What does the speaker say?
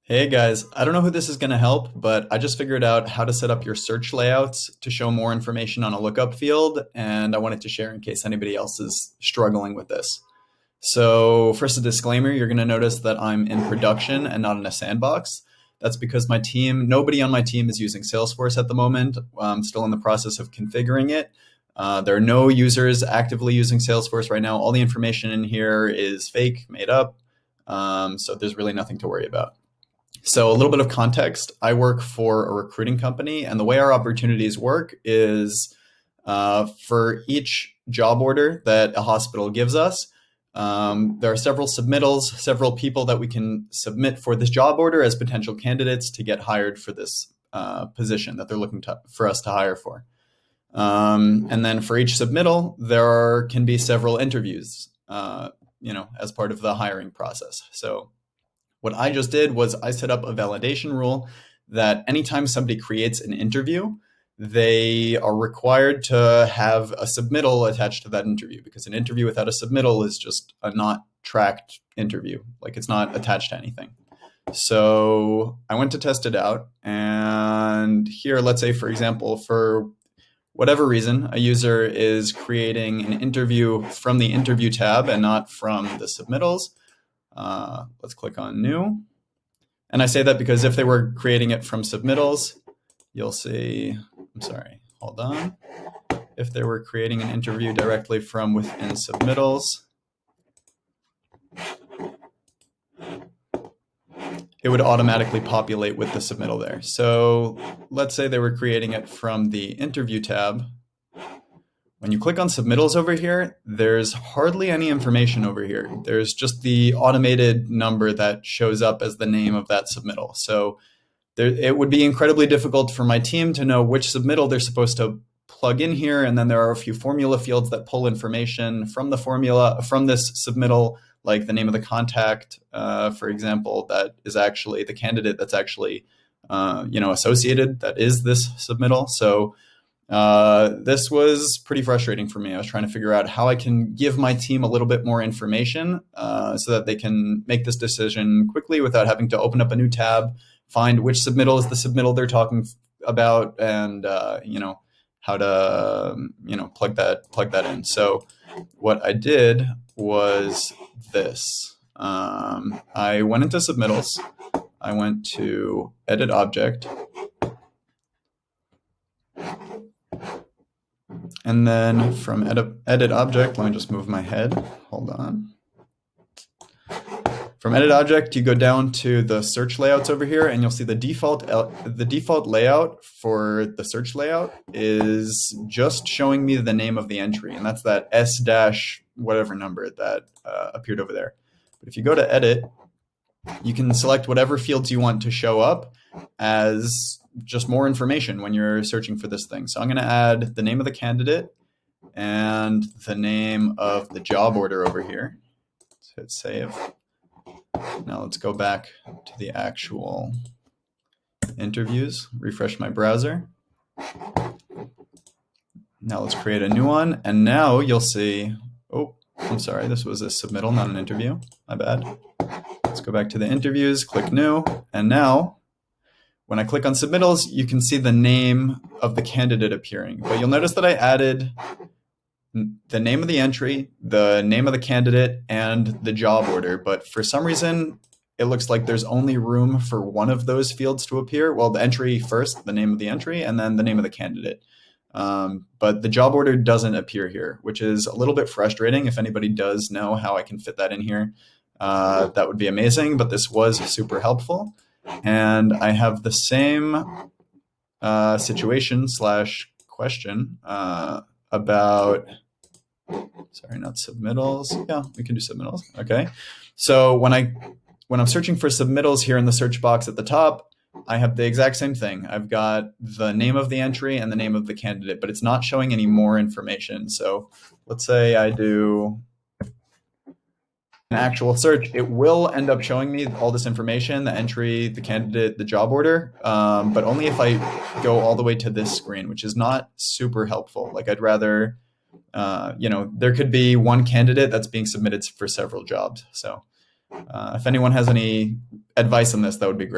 Hey guys, I don't know who this is going to help, but I just figured out how to set up your search layouts to show more information on a lookup field, and I wanted to share in case anybody else is struggling with this. So, first, a disclaimer, you're going to notice that I'm in production and not in a sandbox. That's because nobody on my team is using Salesforce at the moment. I'm still in the process of configuring it. There are no users actively using Salesforce right now. All the information in here is fake, made up. So there's really nothing to worry about. So, a little bit of context. I work for a recruiting company, and the way our opportunities work is for each job order that a hospital gives us, there are several submittals, several people that we can submit for this job order as potential candidates to get hired for this position that they're looking for us to hire for. And then for each submittal, can be several interviews, as part of the hiring process. So, what I just did was I set up a validation rule that anytime somebody creates an interview, they are required to have a submittal attached to that interview, because an interview without a submittal is just a not tracked interview. Like, it's not attached to anything. So I went to test it out. And here, let's say, for example, for whatever reason, a user is creating an interview from the interview tab and not from the submittals. Let's click on new. And I say that because if they were creating it from submittals, you'll see, I'm sorry, hold on. If they were creating an interview directly from within submittals, it would automatically populate with the submittal there. So let's say they were creating it from the interview tab. When you click on submittals over here, there's hardly any information over here. There's just the automated number that shows up as the name of that submittal. So it would be incredibly difficult for my team to know which submittal they're supposed to plug in here. And then there are a few formula fields that pull information from the formula, from this submittal, like the name of the contact, for example, that is actually the candidate that's actually associated, that is this submittal. So this was pretty frustrating for me. I was trying to figure out how I can give my team a little bit more information so that they can make this decision quickly without having to open up a new tab, find which submittal is the submittal they're talking about, and how to plug that in. So what I did was this. I went into submittals. I went to edit object. And then from edit object, let me just move my head. Hold on. From edit object, you go down to the search layouts over here, and you'll see the default layout for the search layout is just showing me the name of the entry, and that's that S dash whatever number that appeared over there. But if you go to edit, you can select whatever fields you want to show up as just more information when you're searching for this thing. So I'm going to add the name of the candidate and the name of the job order over here. Let's hit save. Now let's go back to the actual interviews, refresh my browser. Now let's create a new one. And now you'll see, oh, I'm sorry, this was a submittal, not an interview. My bad. Let's go back to the interviews, click new. And now when I click on submittals, you can see the name of the candidate appearing. But you'll notice that I added the name of the entry, the name of the candidate, and the job order. But for some reason, it looks like there's only room for one of those fields to appear. Well, the entry first, the name of the entry, and then the name of the candidate. But the job order doesn't appear here, which is a little bit frustrating. If anybody does know how I can fit that in here, that would be amazing. But this was super helpful. And I have the same situation / question about, sorry, not submittals. Yeah, we can do submittals. Okay. So when I'm searching for submittals here in the search box at the top, I have the exact same thing. I've got the name of the entry and the name of the candidate, but it's not showing any more information. So let's say I do an actual search, it will end up showing me all this information, the entry, the candidate, the job order, but only if I go all the way to this screen, which is not super helpful. Like, I'd rather, there could be one candidate that's being submitted for several jobs. So If anyone has any advice on this, that would be great.